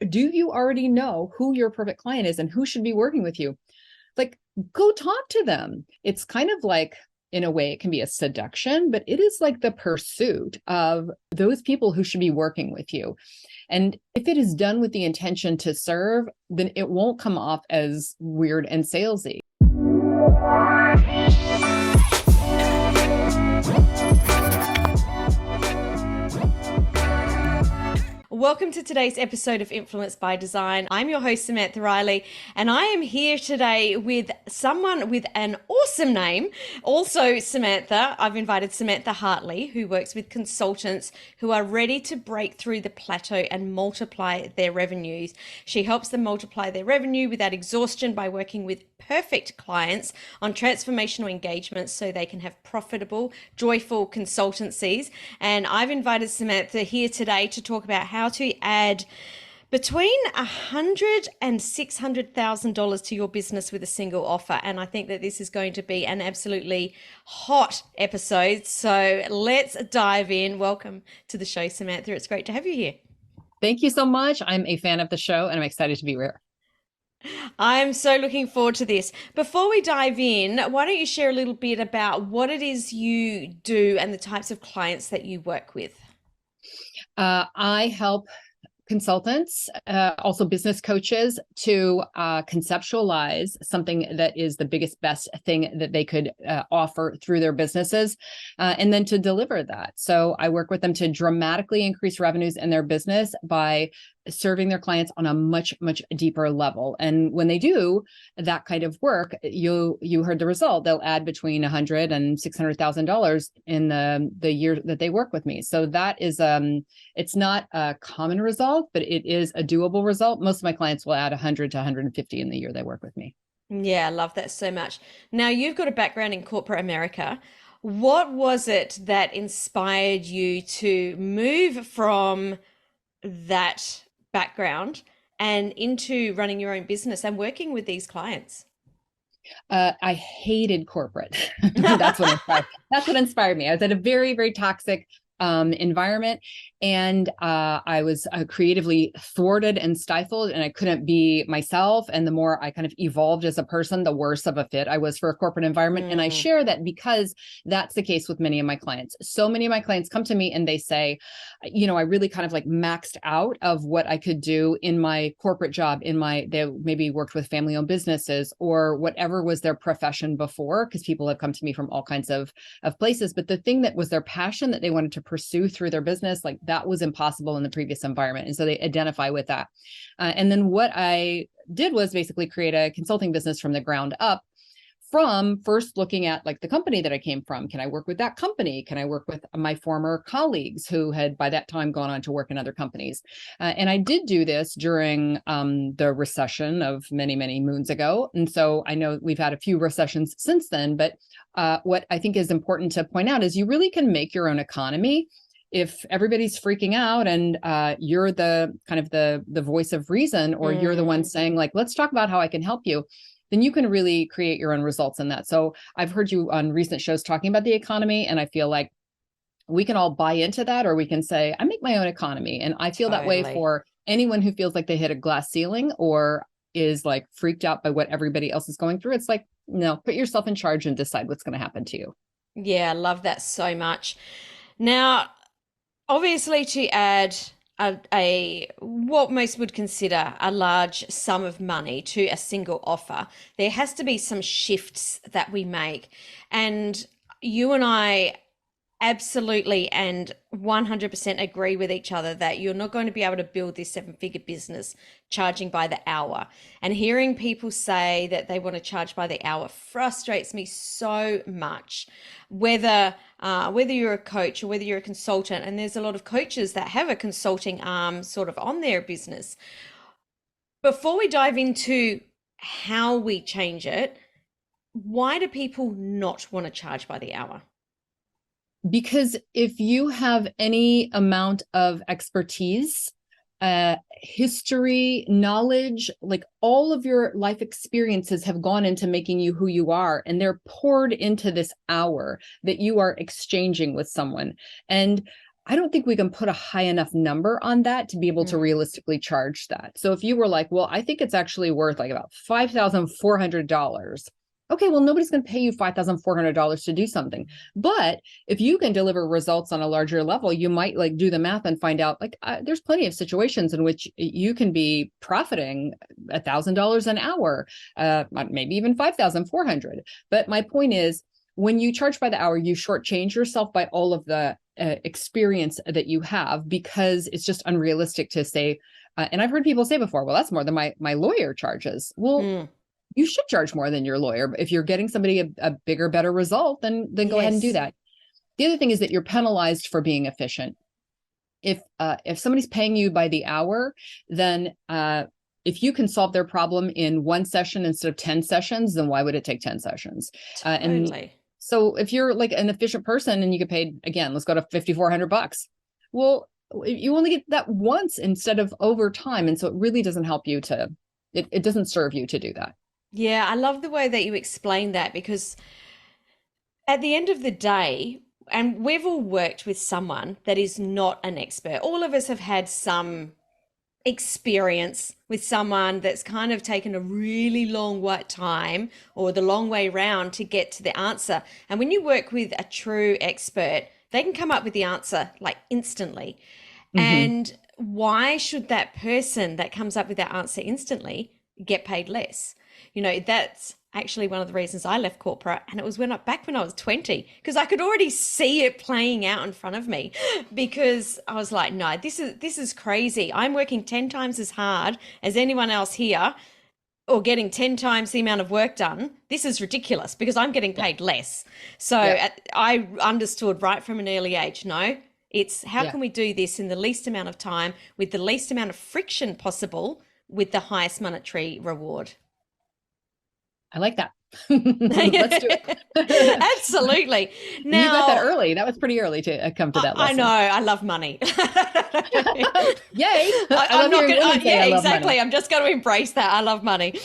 do you already know who your perfect client is and who should be working with you? Like, go talk to them. It's kind of like, in a way, it can be a seduction, but it is like the pursuit of those people who should be working with you. And if it is done with the intention to serve, then it won't come off as weird and salesy. Welcome to today's episode of Influence by Design. I'm your host, Samantha Hartley, and I am here today with someone with an awesome name. Also, Samantha, I've invited Samantha Hartley, who works with consultants who are ready to break through the plateau and multiply their revenues. She helps them multiply their revenue without exhaustion by working with perfect clients on transformational engagements so they can have profitable, joyful consultancies. And I've invited Samantha here today to talk about how to add between $100,000 and $600,000 to your business with a single offer. And I think that this is going to be an absolutely hot episode. So let's dive in. Welcome to the show, Samantha. It's great to have you here. Thank you so much. I'm a fan of the show and I'm excited to be here. I'm so looking forward to this. Before we dive in, why don't you share a little bit about what it is you do and the types of clients that you work with? I help consultants, also business coaches, to conceptualize something that is the biggest, best thing that they could offer through their businesses, and then to deliver that. So I work with them to dramatically increase revenues in their business by serving their clients on a much, much deeper level. And when they do that kind of work, you heard the result. They'll add between $100,000 and $600,000 in the year that they work with me. So that is it's not a common result, but it is a doable result. Most of my clients will add 100 to 150 in the year they work with me. Yeah, I love that so much. Now, you've got a background in corporate America. What was it that inspired you to move from that background and into running your own business and working with these clients? I hated corporate. That's what inspired me. I was at a very, very toxic environment, and I was creatively thwarted and stifled, and I couldn't be myself. And the more I kind of evolved as a person, the worse of a fit I was for a corporate environment. And I share that because that's the case with many of my clients. So many of my clients come to me and they say, I really kind of like maxed out of what I could do in my corporate job, they maybe worked with family-owned businesses or whatever was their profession before, because people have come to me from all kinds of places. But the thing that was their passion that they wanted to pursue through their business, like that was impossible in the previous environment. And so they identify with that. And then what I did was basically create a consulting business from the ground up, from first looking at like the company that I came from. Can I work with that company? Can I work with my former colleagues who had by that time gone on to work in other companies? And I did do this during the recession of many, many moons ago. And so I know we've had a few recessions since then, but what I think is important to point out is you really can make your own economy. If everybody's freaking out and you're the kind of the voice of reason, or you're the one saying like, let's talk about how I can help you, then you can really create your own results in that. So I've heard you on recent shows talking about the economy, and I feel like we can all buy into that, or we can say, I make my own economy. And I feel that way for anyone who feels like they hit a glass ceiling or is like freaked out by what everybody else is going through. It's like, no, put yourself in charge and decide what's going to happen to you. Yeah, I love that so much. Now, obviously, to add a what most would consider a large sum of money to a single offer, there has to be some shifts that we make. And you and I absolutely and 100% agree with each other that you're not going to be able to build this seven-figure business charging by the hour. And hearing people say that they want to charge by the hour frustrates me so much. Whether you're a coach or whether you're a consultant, and there's a lot of coaches that have a consulting arm sort of on their business. Before we dive into how we change it, why do people not want to charge by the hour? Because if you have any amount of expertise, history, knowledge, like all of your life experiences have gone into making you who you are, and they're poured into this hour that you are exchanging with someone. And I don't think we can put a high enough number on that to be able to realistically charge that. So if you were like, well, I think it's actually worth like about $5,400. Okay, well, nobody's going to pay you $5,400 to do something. But if you can deliver results on a larger level, you might like do the math and find out like there's plenty of situations in which you can be profiting $1,000 an hour, maybe even 5,400. But my point is, when you charge by the hour, you shortchange yourself by all of the experience that you have, because it's just unrealistic to say. And I've heard people say before, well, that's more than my lawyer charges. Well, you should charge more than your lawyer. But if you're getting somebody a bigger, better result, then go ahead and do that. The other thing is that you're penalized for being efficient. If somebody's paying you by the hour, then if you can solve their problem in one session instead of 10 sessions, then why would it take 10 sessions? Totally. So if you're like an efficient person and you get paid, again, let's go to $5,400. Well, you only get that once instead of over time. And so it really doesn't help you it doesn't serve you to do that. Yeah, I love the way that you explain that, because at the end of the day, and we've all worked with someone that is not an expert. All of us have had some experience with someone that's kind of taken a really long time or the long way round to get to the answer. And when you work with a true expert, they can come up with the answer like instantly. And why should that person that comes up with that answer instantly get paid less? You know, that's actually one of the reasons I left corporate, and it was back when I was 20, because I could already see it playing out in front of me, because I was like, no, this is crazy. I'm working 10 times as hard as anyone else here, or getting 10 times the amount of work done. This is ridiculous because I'm getting paid less. So I understood right from an early age, no, it's how can we do this in the least amount of time with the least amount of friction possible with the highest monetary reward. I like that. Let's do it. Absolutely. Now, you got that early. That was pretty early to come to that lesson. I know. I love money. Yay. I'm not going to, yeah, exactly. Money. I'm just going to embrace that. I love money.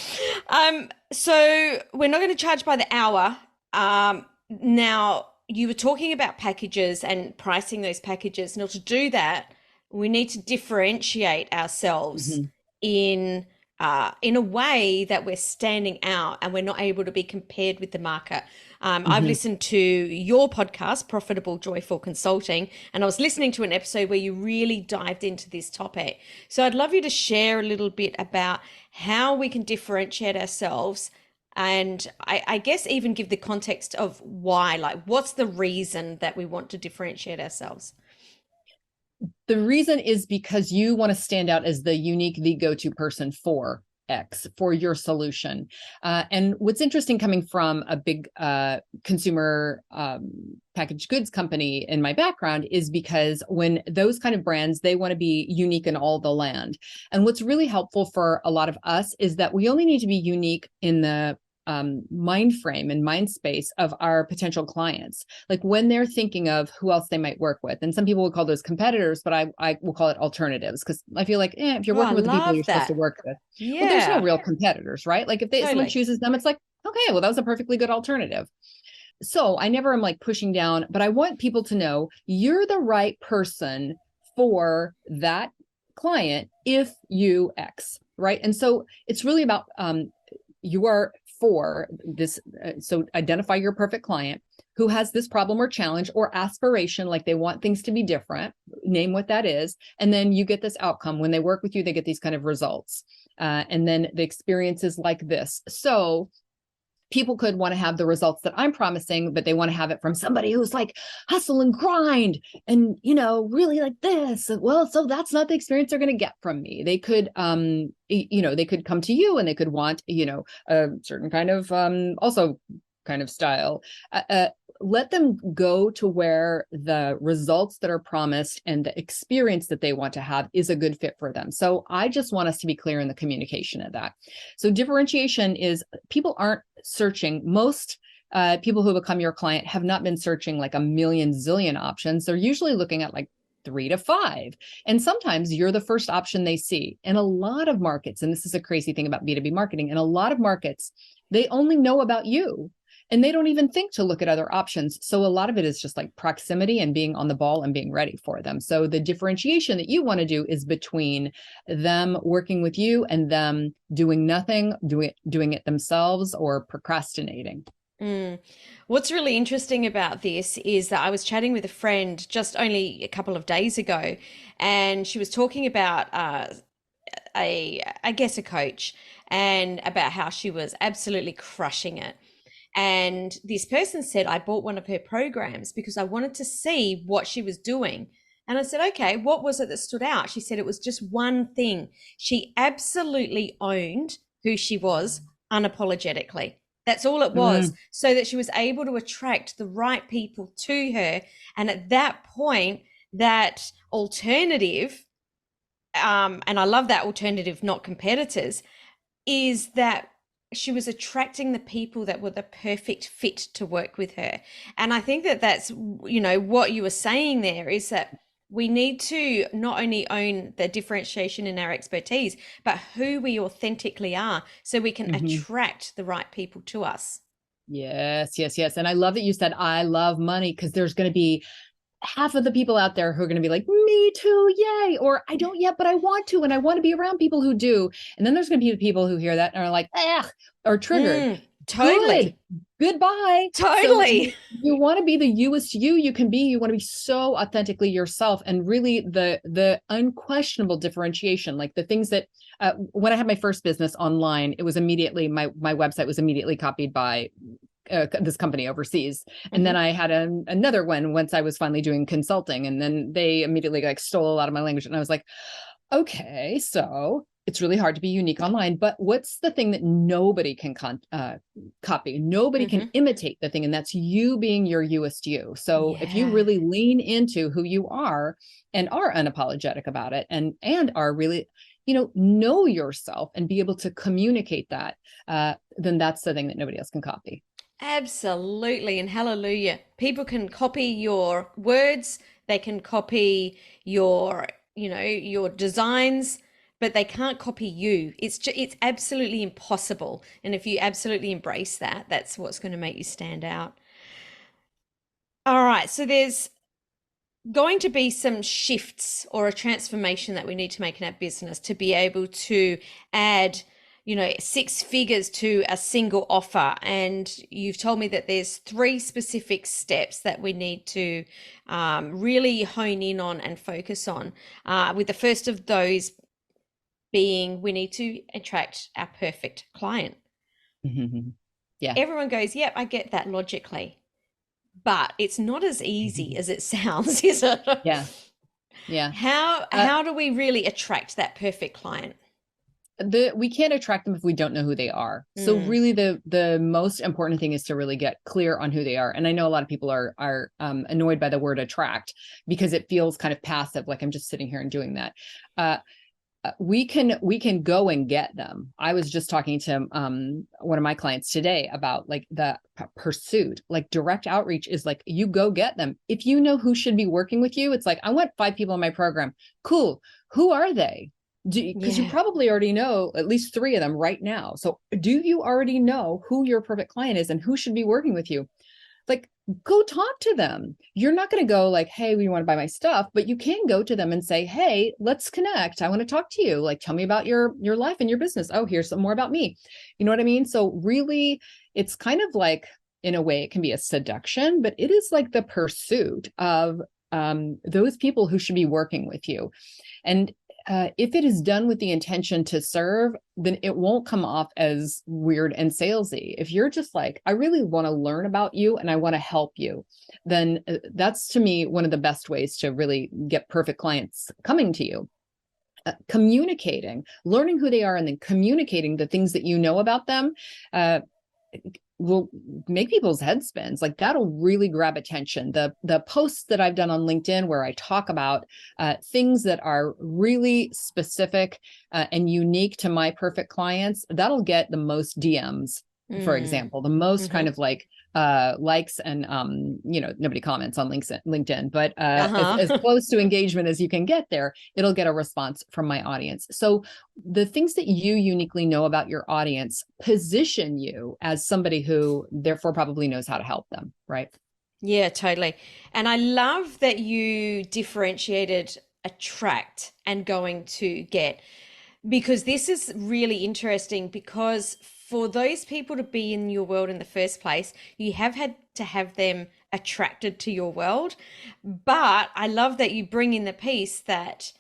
So we're not going to charge by the hour. Now, you were talking about packages and pricing those packages. Now, to do that, we need to differentiate ourselves in a way that we're standing out and we're not able to be compared with the market. I've listened to your podcast, Profitable Joyful Consulting, and I was listening to an episode where you really dived into this topic. So I'd love you to share a little bit about how we can differentiate ourselves, and I guess even give the context of why, like what's the reason that we want to differentiate ourselves? The reason is because you want to stand out as the unique, the go-to person for X, for your solution. And what's interesting, coming from a big consumer packaged goods company in my background, is because when those kind of brands, they want to be unique in all the land. And what's really helpful for a lot of us is that we only need to be unique in the mind frame and mind space of our potential clients. Like when they're thinking of who else they might work with. And some people will call those competitors, but I will call it alternatives, because I feel like if you're working with the people you're supposed to work with, well, there's no real competitors, right? Like if someone chooses them, it's like, okay, well, that was a perfectly good alternative. So I never am like pushing down, but I want people to know you're the right person for that client if you X, right? And so it's really about you are for this. So identify your perfect client who has this problem or challenge or aspiration, like they want things to be different, name what that is. And then you get this outcome. When they work with you, they get these kind of results. And then the experience is like this. So people could want to have the results that I'm promising, but they want to have it from somebody who's like hustle and grind and, really like this. Well, so that's not the experience they're going to get from me. They could, they could come to you and they could want, a certain kind of, also kind of style. Let them go to where the results that are promised and the experience that they want to have is a good fit for them. So I just want us to be clear in the communication of that. So differentiation is, people aren't searching. Most people who become your client have not been searching like a million zillion options. They're usually looking at like 3 to 5. And sometimes you're the first option they see. In a lot of markets, and this is a crazy thing about B2B marketing, in a lot of markets, they only know about you. and they don't even think to look at other options. So a lot of it is just like proximity and being on the ball and being ready for them. So the differentiation that you want to do is between them working with you and them doing nothing, doing it themselves, or procrastinating. What's really interesting about this is that I was chatting with a friend just only a couple of days ago, and she was talking about I guess a coach, and about how she was absolutely crushing it. And this person said, I bought one of her programs because I wanted to see what she was doing. And I said, okay, what was it that stood out? She said it was just one thing. She absolutely owned who she was unapologetically. That's all it was, so that she was able to attract the right people to her. And at that point, that alternative, and I love that alternative, not competitors, is that she was attracting the people that were the perfect fit to work with her. And I think that that's, what you were saying there is that we need to not only own the differentiation in our expertise, but who we authentically are, so we can attract the right people to us. Yes, yes, yes. And I love that you said, I love money, because there's going to be half of the people out there who are going to be like, me too, yay, or I don't yet, but I want to, and I want to be around people who do. And then there's going to be the people who hear that and are like, or triggered. Totally. Goodbye. Totally. So you want to be the youest you can be. You want to be so authentically yourself, and really the unquestionable differentiation, like the things that when I had my first business online, it was immediately my website was immediately copied by this company overseas. And then I had another one once I was finally doing consulting, and then they immediately like stole a lot of my language. And I was like, okay, so it's really hard to be unique online, but what's the thing that nobody can copy? Nobody can imitate the thing. And that's you being your youest you. So if you really lean into who you are and are unapologetic about it, and are really, know yourself and be able to communicate that, then that's the thing that nobody else can copy. Absolutely. And hallelujah. People can copy your words, they can copy your, your designs, but they can't copy you. It's absolutely impossible. And if you absolutely embrace that, that's what's going to make you stand out. All right. So there's going to be some shifts or a transformation that we need to make in our business to be able to add, 6 figures to a single offer. And you've told me that there's 3 specific steps that we need to really hone in on and focus on, with the first of those being we need to attract our perfect client. Yeah. Everyone goes, yep, I get that logically, but it's not as easy as it sounds, is it? Yeah. Yeah. How do we really attract that perfect client? We can't attract them if we don't know who they are. So really the most important thing is to really get clear on who they are. And I know a lot of people are annoyed by the word attract, because it feels kind of passive, like I'm just sitting here and doing that. We can go and get them. I was just talking to one of my clients today about like the pursuit, like direct outreach is like, you go get them. If you know who should be working with you, it's like, I want 5 people in my program. Cool. Who are they? Because you probably already know at least 3 of them right now. So do you already know who your perfect client is and who should be working with you? Like, go talk to them. You're not going to go like, hey, we want to buy my stuff, but you can go to them and say, hey, let's connect. I want to talk to you. Like, tell me about your life and your business. Oh, here's some more about me. You know what I mean? So really, it's kind of like, in a way, it can be a seduction, but it is like the pursuit of those people who should be working with you. And if it is done with the intention to serve, then it won't come off as weird and salesy. If you're just like, I really want to learn about you and I want to help you, then that's, to me, one of the best ways to really get perfect clients coming to you. Communicating, learning who they are, and then communicating the things that you know about them will make people's heads spins. Like, that'll really grab attention. The posts that I've done on LinkedIn where I talk about things that are really specific and unique to my perfect clients, that'll get the most DMs for Mm. example, the most kind Mm-hmm. of like likes and nobody comments on LinkedIn, but as Uh-huh. close to engagement as you can get there, it'll get a response from my audience. So the things that you uniquely know about your audience position you as somebody who therefore probably knows how to help them, right? Yeah, totally. And I love that you differentiated attract and going to get, because this is really interesting, because for those people to be in your world in the first place, you have had to have them attracted to your world. But I love that you bring in the piece that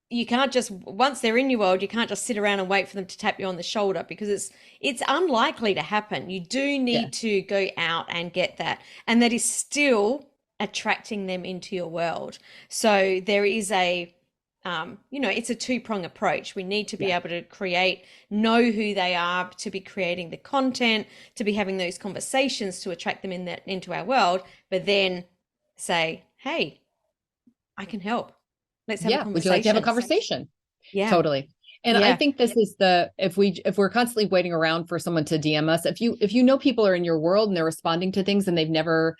you can't just, once they're in your world, you can't just sit around and wait for them to tap you on the shoulder, because it's unlikely to happen. You do Yeah. need to go out and get that, and that is still attracting them into your world. So there is a it's a two-prong approach. We need to be Yeah. able to know who they are, to be creating the content, to be having those conversations to attract them into our world, but then say, hey, I can help. Let's have a Yeah. Would you like to have a conversation. conversation? Yeah. Totally. And I Yeah. think this is if we're constantly waiting around for someone to DM us, if you know people are in your world and they're responding to things and they've never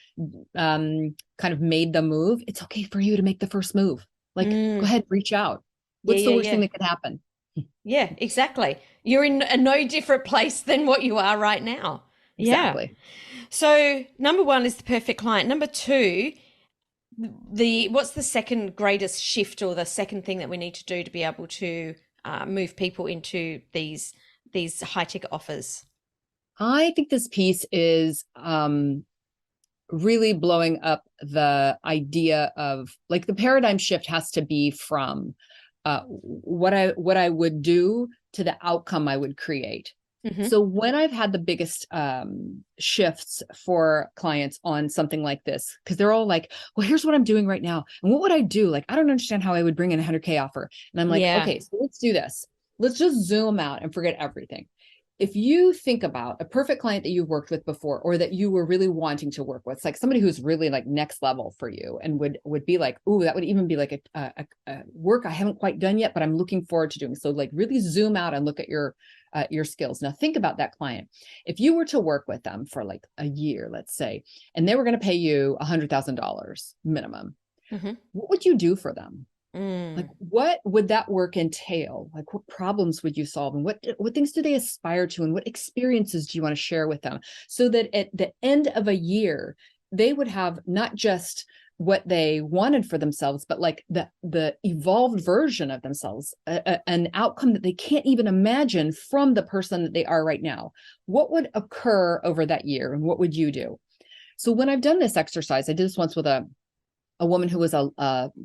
kind of made the move, it's okay for you to make the first move. Like, go Mm. ahead, reach out. Yeah, What's the yeah, worst thing yeah. that could happen? Yeah, exactly. You're in a no different place than what you are right now. Yeah. Exactly. So, number one is the perfect client. Number two, the what's the second greatest shift, or the second thing that we need to do to be able to move people into these high ticket offers? I think this piece is really blowing up the idea of, like, the paradigm shift has to be from what I would do to the outcome I would create. Mm-hmm. So when I've had the biggest shifts for clients on something like this, because they're all like, well, here's what I'm doing right now. And what would I do? Like, I don't understand how I would bring in a 100K offer. And I'm like, Yeah. okay, so let's do this. Let's just zoom out and forget everything. If you think about a perfect client that you've worked with before, or that you were really wanting to work with, it's like somebody who's really like next level for you, and would be like, oh, that would even be like a work I haven't quite done yet, but I'm looking forward to doing. So like really zoom out and look at your skills. Now think about that client. If you were to work with them for like a year, let's say, and they were going to pay you $100,000 minimum, Mm-hmm. what would you do for them? Like, Mm. what would that work entail? Like, what problems would you solve, and what things do they aspire to, and what experiences do you want to share with them, so that at the end of a year they would have not just what they wanted for themselves, but like the evolved version of themselves, an outcome that they can't even imagine from the person that they are right now. What would occur over that year, and what would you do? So when I've done this exercise, I did this once with a woman who was a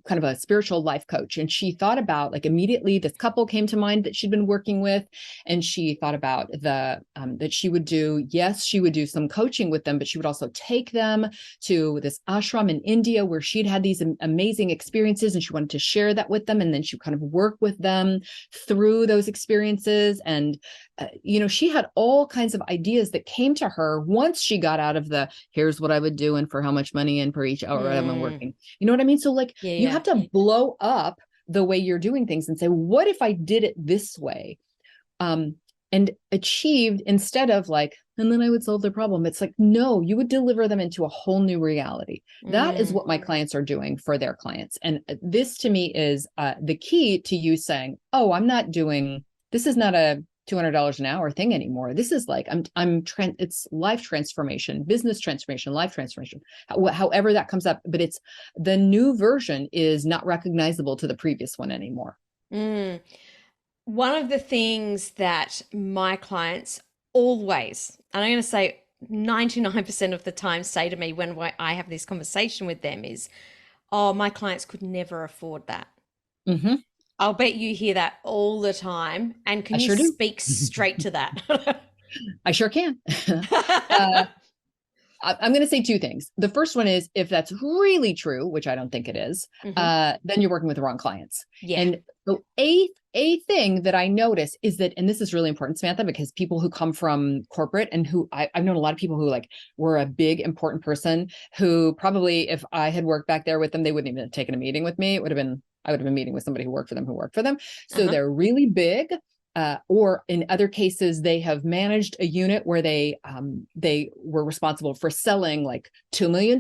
kind of a spiritual life coach. And she thought about, like, immediately this couple came to mind that she'd been working with. And she thought about that she would do some coaching with them, but she would also take them to this ashram in India where she'd had these amazing experiences, and she wanted to share that with them. And then she would kind of work with them through those experiences. And she had all kinds of ideas that came to her once she got out of the, here's what I would do and for how much money and for each hour I'm Mm. working. You know what I mean? So like, Yeah, you yeah. have to blow up the way you're doing things and say, what if I did it this way? And achieved, instead of like, and then I would solve their problem. It's like, no, you would deliver them into a whole new reality. That is Mm. what my clients are doing for their clients. And this to me is the key to you saying, oh, this is not a $200 an hour thing anymore. This is like, it's life transformation, business transformation, life transformation, however that comes up. But it's, the new version is not recognizable to the previous one anymore. Mm. One of the things that my clients always, and I'm going to say 99% of the time, say to me when I have this conversation with them is, oh, my clients could never afford that. Mm-hmm. I'll bet you hear that all the time. And I can you sure do. speak straight to that? I sure can. uh, I'm going to say two things. The first one is, if that's really true, which I don't think it is, Hmm. then you're working with the wrong clients. Yeah. And the a thing that I notice is that, and this is really important, Samantha, because people who come from corporate, and who I've known a lot of people who like were a big important person, who probably, if I had worked back there with them, they wouldn't even have taken a meeting with me. I would have been meeting with somebody who worked for them. So Uh-huh. they're really big. or in other cases, they have managed a unit where they were responsible for selling like $2 million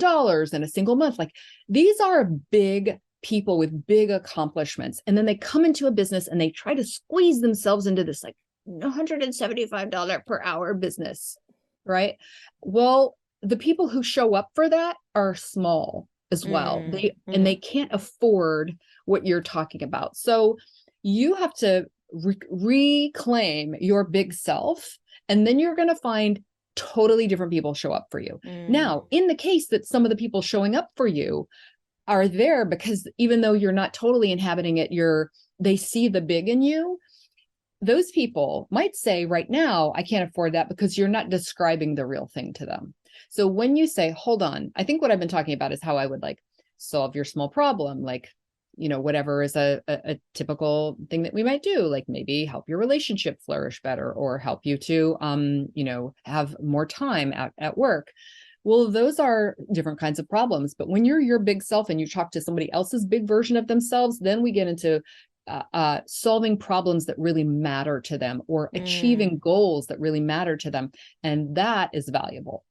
in a single month. Like these are big people with big accomplishments. And then they come into a business and they try to squeeze themselves into this like $175 per hour business, right? Well, the people who show up for that are small as well. And they can't afford what you're talking about. So you have to reclaim your big self, and then you're going to find totally different people show up for you. Now, in the case that some of the people showing up for you are there because even though you're not totally inhabiting it, they see the big in you. Those people might say right now, I can't afford that, because you're not describing the real thing to them. So when you say, hold on, I think what I've been talking about is how I would like solve your small problem, like, whatever is a typical thing that we might do, like maybe help your relationship flourish better, or help you to, have more time at work. Well, those are different kinds of problems. But when you're your big self and you talk to somebody else's big version of themselves, then we get into solving problems that really matter to them, or achieving goals that really matter to them. And that is valuable.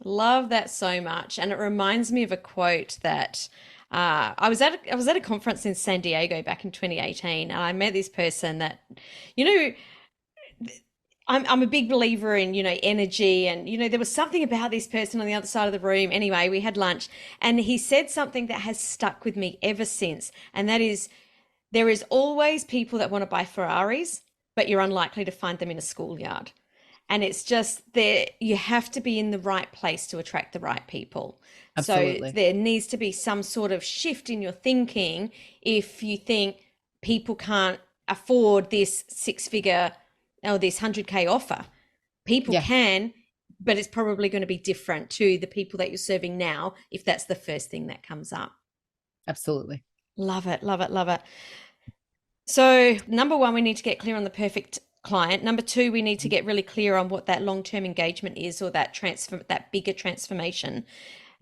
Love that so much. And it reminds me of a quote that I was at a conference in San Diego back in 2018, and I met this person that, I'm a big believer in, energy, and, there was something about this person on the other side of the room. Anyway, we had lunch and he said something that has stuck with me ever since. And that is, there is always people that want to buy Ferraris, but you're unlikely to find them in a schoolyard. And it's just there, you have to be in the right place to attract the right people. Absolutely. So there needs to be some sort of shift in your thinking if you think people can't afford this six-figure or this 100K offer. People can, but it's probably going to be different to the people that you're serving now if that's the first thing that comes up. Absolutely. Love it, love it, love it. So number one, we need to get clear on the perfect client. Number two, we need to get really clear on what that long-term engagement is, or that bigger transformation.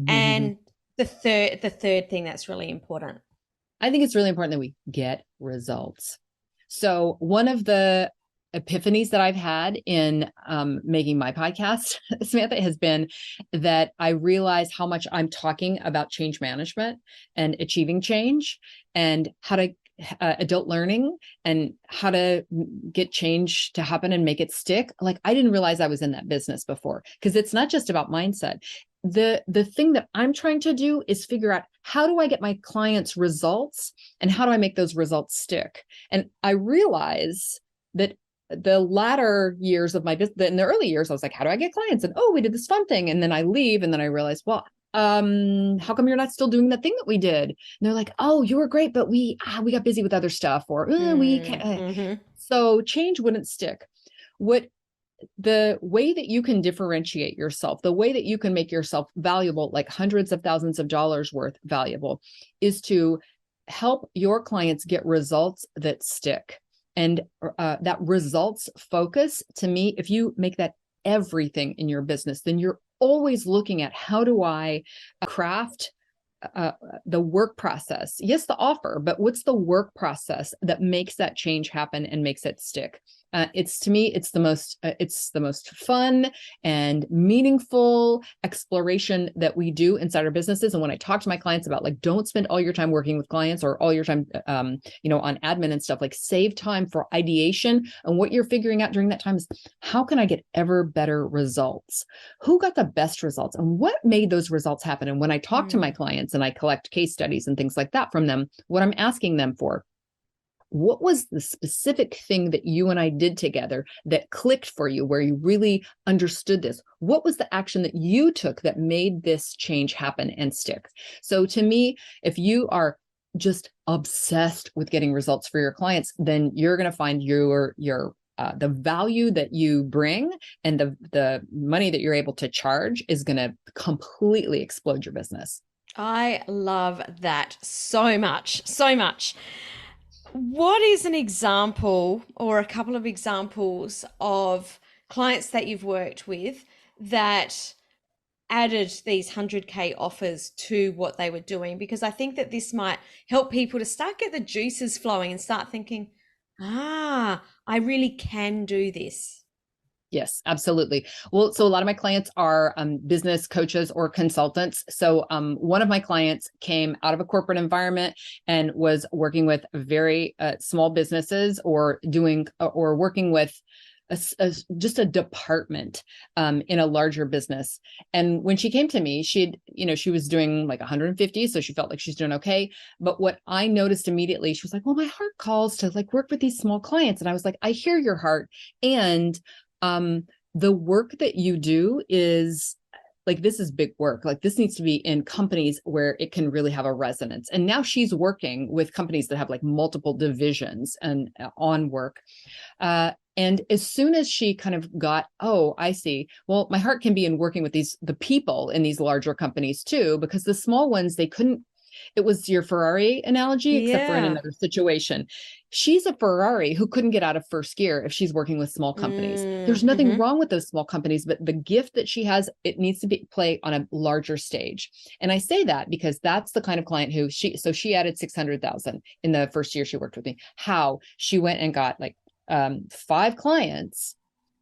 And the third thing that's really important, I think it's really important that we get results. So one of the epiphanies that I've had in making my podcast, Samantha, has been that I realize how much I'm talking about change management and achieving change, and how to adult learning, and how to get change to happen and make it stick. Like, I didn't realize I was in that business before, because it's not just about mindset. The thing that I'm trying to do is figure out, how do I get my clients results, and how do I make those results stick? And I realize that the latter years of my business, in the early years, I was like, how do I get clients? And we did this fun thing. And then I leave, and then I realized, well, how come you're not still doing the thing that we did? And they're like, oh, you were great, but we got busy with other stuff, or we can't. So change wouldn't stick. The way that you can differentiate yourself, the way that you can make yourself valuable, like hundreds of thousands of dollars worth valuable, is to help your clients get results that stick. And that results focus, to me, if you make that everything in your business, then you're always looking at, how do I craft the work process? Yes, the offer, but what's the work process that makes that change happen and makes it stick? To me, it's the most fun and meaningful exploration that we do inside our businesses. And when I talk to my clients about, like, don't spend all your time working with clients, or all your time, on admin and stuff, like, save time for ideation. And what you're figuring out during that time is, how can I get ever better results? Who got the best results, and what made those results happen? And when I talk to my clients and I collect case studies and things like that from them, what I'm asking them for, what was the specific thing that you and I did together that clicked for you, where you really understood this? What was the action that you took that made this change happen and stick? So to me, if you are just obsessed with getting results for your clients, then you're going to find the value that you bring and the money that you're able to charge is going to completely explode your business. I love that so much, so much. What is an example, or a couple of examples, of clients that you've worked with that added these 100K offers to what they were doing? Because I think that this might help people to start get the juices flowing and start thinking, I really can do this. Yes, absolutely. Well, so a lot of my clients are business coaches or consultants. So one of my clients came out of a corporate environment and was working with very small businesses or working with just a department in a larger business. And when she came to me, she was doing like 150, so she felt like she's doing okay. But what I noticed immediately, she was like, "Well, my heart calls to like work with these small clients," and I was like, "I hear your heart, and the work that you do is." Like, this is big work. Like, this needs to be in companies where it can really have a resonance. And now she's working with companies that have like multiple divisions and on work. And as soon as she kind of got, oh, I see. Well, my heart can be in working with the people in these larger companies too, because the small ones, they couldn't, it was your Ferrari analogy, except for in Yeah. another situation. She's a Ferrari who couldn't get out of first gear if she's working with small companies. There's nothing wrong with those small companies, but the gift that she has, it needs to be play on a larger stage. And I say that because that's the kind of client who she added 600,000 in the first year she worked with me. How she went and got like 5 clients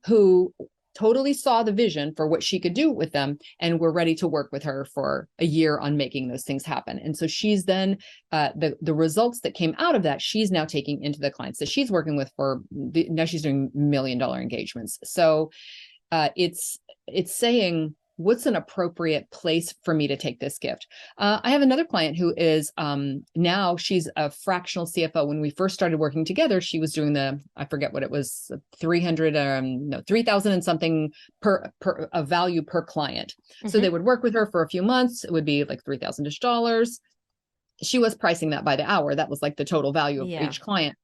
who totally saw the vision for what she could do with them and were ready to work with her for a year on making those things happen. And so she's then the results that came out of that, she's now taking into the clients that she's working with now she's doing $1 million engagements. So it's saying, what's an appropriate place for me to take this gift? I have another client who is now she's a fractional CFO. When we first started working together, she was doing I forget what it was, 3,000 and something per a value per client. So they would work with her for a few months. It would be like $3,000. She was pricing that by the hour. That was like the total value of each client.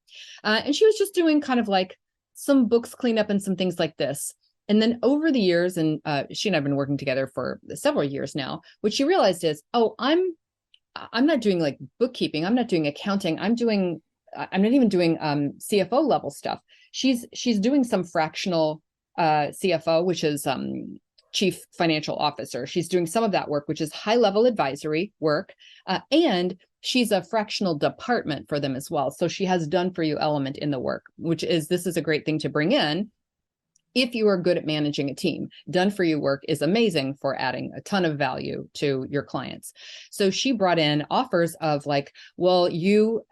And she was just doing kind of like some books cleanup and some things like this. And then over the years, and she and I've been working together for several years now, what she realized is, oh, I'm not doing like bookkeeping. I'm not doing accounting. I'm not even doing CFO level stuff. She's doing some fractional CFO, which is chief financial officer. She's doing some of that work, which is high level advisory work. And she's a fractional department for them as well. So she has done for you element in the work, this is a great thing to bring in. If you are good at managing a team, done for you work is amazing for adding a ton of value to your clients. So she brought in offers of like, well, you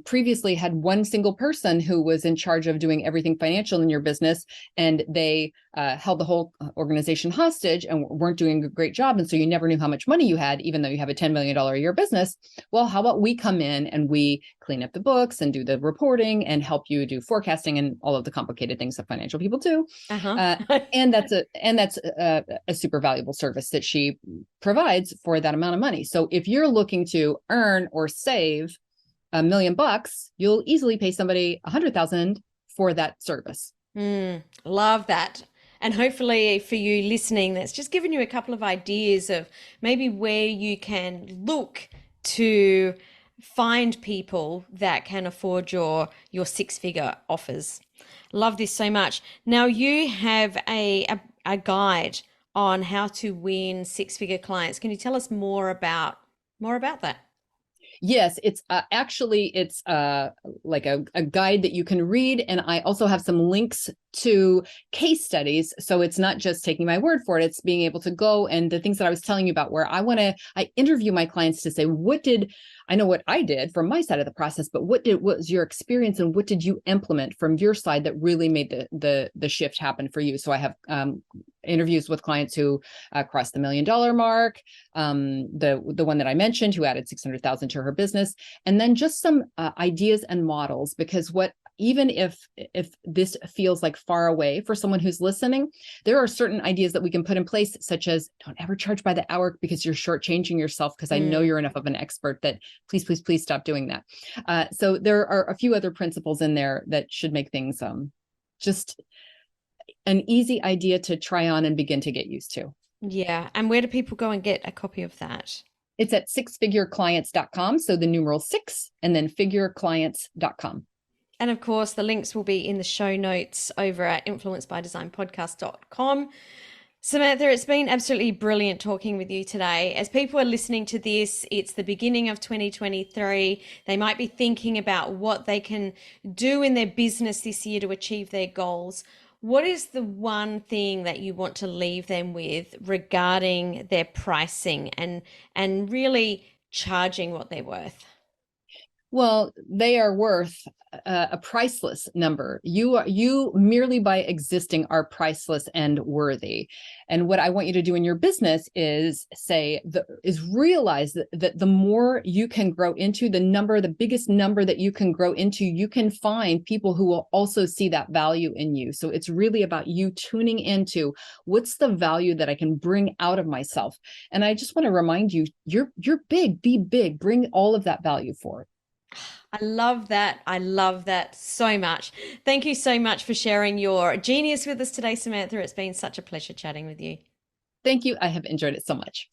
previously had one single person who was in charge of doing everything financial in your business, and they held the whole organization hostage and weren't doing a great job. And so you never knew how much money you had, even though you have a $10 million a year business. Well, how about we come in and we clean up the books and do the reporting and help you do forecasting and all of the complicated things that financial people do. And that's a super valuable service that she provides for that amount of money. So if you're looking to earn or save $1 million, you'll easily pay somebody 100,000 for that service. Love that. And hopefully for you listening, that's just given you a couple of ideas of maybe where you can look to find people that can afford your 6-figure offers. Love this so much. Now you have a guide on how to win 6-figure clients. Can you tell us more about that? Yes, it's like a guide that you can read. And I also have some links to case studies. So it's not just taking my word for it. It's being able to go and the things that I was telling you about, where I interview my clients to say, I know what I did from my side of the process, but what was your experience and what did you implement from your side that really made the shift happen for you? So I have interviews with clients who crossed the $1 million mark, the one that I mentioned who added 600,000 to her business, and then just some ideas and models, because even if this feels like far away for someone who's listening, there are certain ideas that we can put in place, such as don't ever charge by the hour because you're shortchanging yourself, because I know you're enough of an expert that please stop doing that. So there are a few other principles in there that should make things just an easy idea to try on and begin to get used to. Yeah. And where do people go and get a copy of that? It's at sixfigureclients.com. So the numeral 6 and then figureclients.com. And of course, the links will be in the show notes over at influencebydesignpodcast.com. Samantha, it's been absolutely brilliant talking with you today. As people are listening to this, it's the beginning of 2023. They might be thinking about what they can do in their business this year to achieve their goals. What is the one thing that you want to leave them with regarding their pricing and really charging what they're worth? Well, they are worth a priceless number. You merely by existing are priceless and worthy. And what I want you to do in your business is realize that the more you can grow into the biggest number that you can grow into, you can find people who will also see that value in you. So it's really about you tuning into what's the value that I can bring out of myself. And I just want to remind you, you're big, be big, bring all of that value forward. I love that. I love that so much. Thank you so much for sharing your genius with us today, Samantha. It's been such a pleasure chatting with you. Thank you. I have enjoyed it so much.